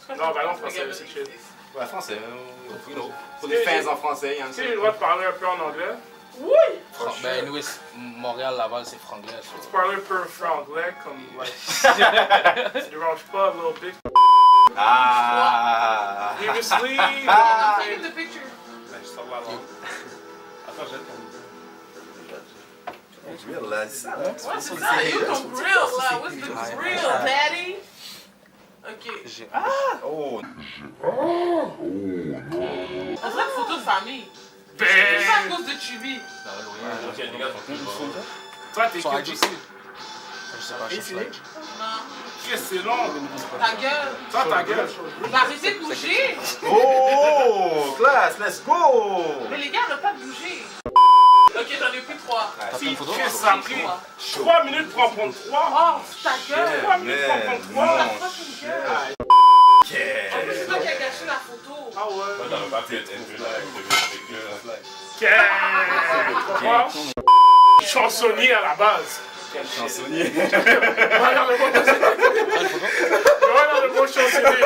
Non, ben non, français, c'est chill. Ouais, français, you know. Pour les fans en français, il y en a. Tu sais, j'ai le droit de parler un peu en anglais? Oui! Ben, nous, Montréal, Laval, c'est franglais. Tu parles un peu franglais, comme, like... Ça dérange pas, little bitch. Ah! Previously... Take the picture. Ben, je sors la langue. Attends, j'ai ton... Real, là, c'est ça, là. Ouais, c'est ça, you ton grill, là. What's the grill, daddy? Ok. Oh! On dirait une photo de famille. Ben... C'est pas à cause de Chibi. Ok, les gars, Toi, t'es Sur qui? IG. Je sais pas, je sais pas. Non. Qu'est-ce que c'est long? Ta gueule. Toi, ta gueule. Bah, arrêtez de bouger. Oh! Classe, let's go! Mais les gars, arrête pas de bouger. Ok, j'en ai plus 3. Si, Chris, ça a pris 3 minutes pour en prendre 3. Oh, ta gueule. 3 minutes pour en prendre 3. Ta fucking gueule. En plus, c'est toi qui as gâché la photo. Ah ouais. dans le papier, t'es une là avec Chansonnier à la base. Chansonnier. Regarde le bon chansonnier.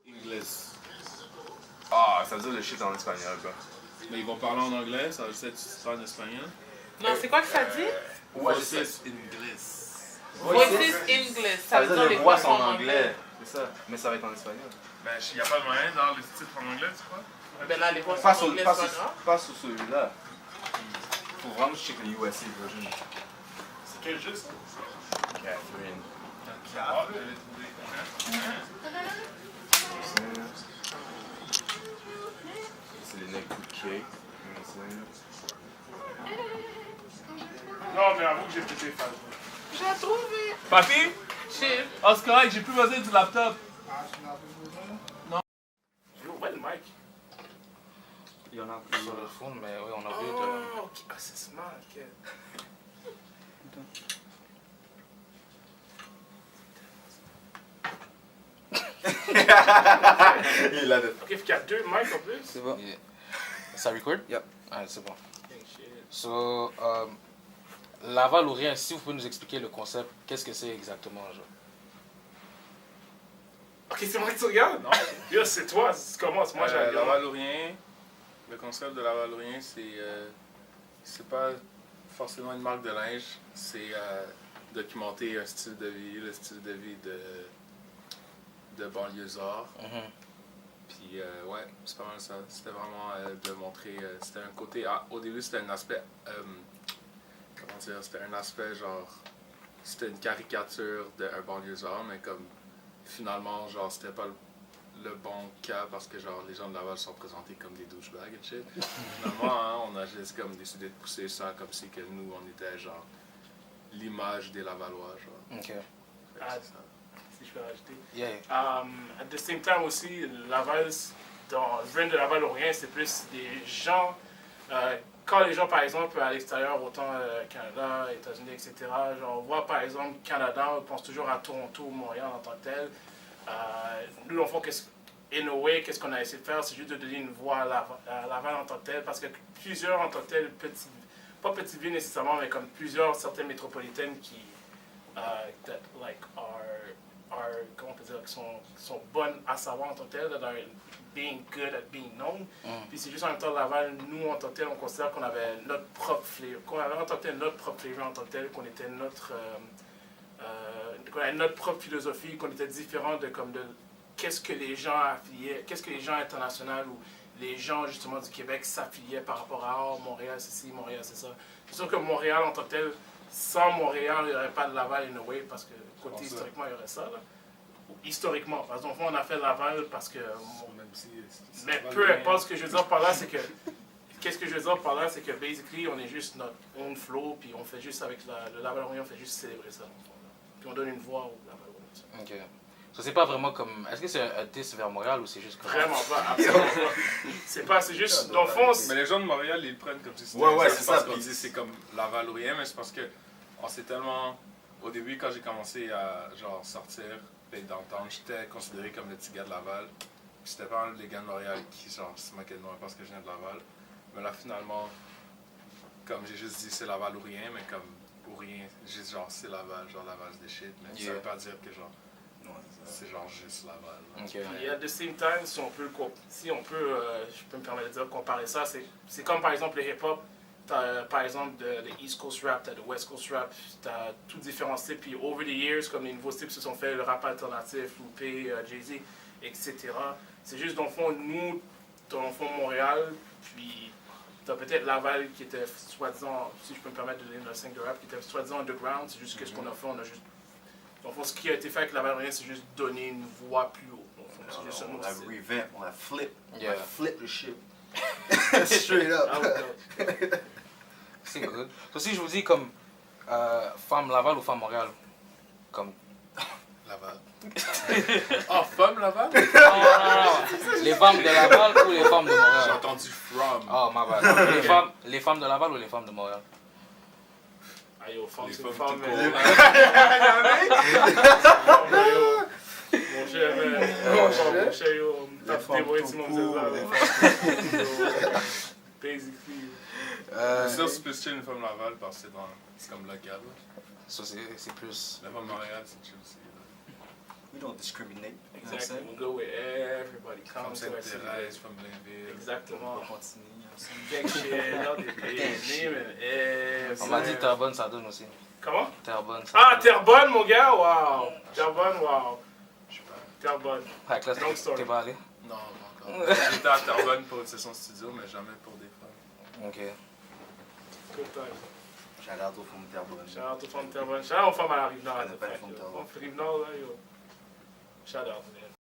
English. Ah, ça veut dire le shit en espagnol, quoi. Mais ils vont parler en anglais, ça veut dire que tu parles en espagnol. Non, c'est quoi que ça dit? Ouais, Voices English. Voices English. Ça veut dire les voix sont en anglais. C'est ça, mais ça va être en espagnol. Ben, il n'y a pas de moyen dans les titres en anglais, tu crois? Ben là, les voix Pas sont en sur, anglais, pas c'est sur, pas grave. pas sur celui-là. Faut vraiment checker le USA version. C'est quel jeu ça? Catherine. Ah, je l'ai trouvé. C'est les necks de cake. Non, mais avoue que j'ai pété fan. J'ai trouvé. Papi? Chill. Oh, c'est correct, j'ai plus besoin du laptop. Yo, ouais, le mic. Il y en a sur le fond, mais oui, on a vu. Oh, ok. Ah, c'est smart, ok. Il a de... Ok, fait qu'il y a 2 mics en plus. C'est bon. Ça record? Yep. Ouais, c'est bon. Dang shit. So, Laval ou rien, si vous pouvez nous expliquer le concept, qu'est-ce que c'est exactement, genre? Ok, c'est moi que tu regardes? Non. Yo, c'est toi, tu commences. Moi, j'ai regardé. Lavalourien, le concept de Lavalourien, c'est pas forcément une marque de linge, c'est documenter un style de vie, le style de vie de banlieusard. Puis ouais, c'est pas mal ça. C'était vraiment de montrer, c'était un côté, au début c'était un aspect, comment dire, c'était un aspect genre, c'était une caricature d'un banlieusard, mais comme finalement, genre, c'était pas le bon cas parce que genre les gens de Laval sont présentés comme des douchebags et shit. Finalement, hein, on a juste comme décidé de pousser ça comme si que nous, on était genre l'image des Lavallois, genre. Ok. Fait que Ah, c'est ça. si je peux rajouter. Yeah. At the same time aussi, Laval, dans le brand de Laval ou rien, c'est plus des gens. Quand les gens, par exemple, à l'extérieur, autant Canada, États-Unis, etc., genre, on voit par exemple Canada, on pense toujours à Toronto, Montréal en tant que tel. Nous, en fond, qu'est-ce qu'on a essayé de faire, c'est juste de donner une voix à Laval en tant que tel, parce que plusieurs en tant que tel, pas petites villes nécessairement, mais comme plusieurs, certaines métropolitaines qui, that, like, comment on peut dire, qui sont bonnes à savoir en tant que tel, that are being good at being known. Puis c'est juste en même temps, Laval, nous en tant que tel, on considère qu'on avait notre propre flavor, qu'on avait en tant que tel notre propre flavor en tant que tel, qu'on était qu'on avait notre propre philosophie, qu'on était différent de qu'est-ce que les gens affiliaient, qu'est-ce que les gens internationaux ou les gens justement du Québec s'affiliaient par rapport à Montréal c'est ci, Montréal c'est ça. C'est sûr que Montréal en tant que tel, sans Montréal, il n'y aurait pas de Laval in a way, parce que côté historiquement, il y aurait ça. Là. Historiquement, parce qu'en fond, on a fait Laval parce que... mais peu importe, ce que je veux dire par là, c'est que... Qu'est-ce que je veux dire par là, c'est que basically, on est juste notre own flow, puis on fait juste avec le Laval-Orient, on fait juste célébrer ça. Puis on donne une voix au Laval-Orient. Ok. So, c'est pas vraiment comme. Est-ce que c'est un diss vers Montréal ou c'est juste comme. Vraiment pas, absolument pas. C'est juste, dans le fond, Mais les gens de Montréal, ils le prennent comme si c'était Ouais, c'est ça. Parce qu'on dit c'est comme Laval-Orient, mais c'est parce que on s'est tellement Au début, quand j'ai commencé à genre sortir et d'entendre, j'étais considéré comme le petit gars de Laval. J'étais pas un des gars de Montréal qui genre se moquait de moi parce que je viens de Laval. Mais là, finalement, comme j'ai juste dit c'est Laval ou rien, mais comme ou rien, juste genre c'est Laval, genre Laval c'est des shit. Mais ça veut pas dire que genre c'est genre juste Laval. Ok. Et at the same time, si on peut, je peux me permettre de dire, comparer ça, c'est comme par exemple le hip-hop. T'as par exemple le East Coast rap, t'as le West Coast rap, t'as tous différents styles. Puis over the years, comme les nouveaux styles se sont faits, le rap alternatif, Loupé, Jay-Z, etc. C'est juste dans le fond, nous, dans le fond Montréal, puis t'as peut-être Laval qui était soi-disant, si je peux me permettre de donner une 5 de rap, qui était soi-disant underground. C'est juste que ce qu'on a fait, on a juste. Dans le fond, ce qui a été fait avec Laval Rien, c'est juste donner une voix plus haut. C'est juste ça, On notre a style. revamp, on a flip. Yeah. On a flip the shit. Straight up. Ah ouais, C'est good. So, si je vous dis comme femme Laval ou femme Montréal, comme. Laval. Oh, femme Laval? Les femmes de Laval ou les femmes de J'ai Montréal? entendu from. Oh, ma bad. Les femmes de Laval ou les femmes de Montréal? Ah yo, femme, Les c'est une femmes femme. tout Mon cher, mon cher, yo, t'as femmes débrouillé tout tout le court, monde, les c'est ça. Basically. C'est sûr, c'est plus chill une femme Laval parce que c'est comme local. Ça, c'est plus. La femme Montréal, c'est chill aussi. We don't discriminate. You know what I'm Exactly. saying? We go where everybody Femme comes to our city. Sainte-Thérèse, femme Blainville. Exactement. On continue, you know what I'm saying? Big shit, all the big name and On m'a dit Terrebonne, ça donne aussi. Comment? Terrebonne. Ça Ah, donne. Terrebonne, mon gars, wow. Terrebonne, wow. Je sais pas. Terrebonne. Avec là, Long story. t'es pas allé? Non, pas encore. J'étais à Terrebonne pour une session studio, mais jamais pour des femmes. Ok. Good time. Shout out aux femmes Terrebonne. Shout out aux femmes de Terrebonne. Shout out aux femmes à la Rive-Nord. Je connais pas les femmes de Terrebonne. Rive-Nord, là, yo. Shout out, man.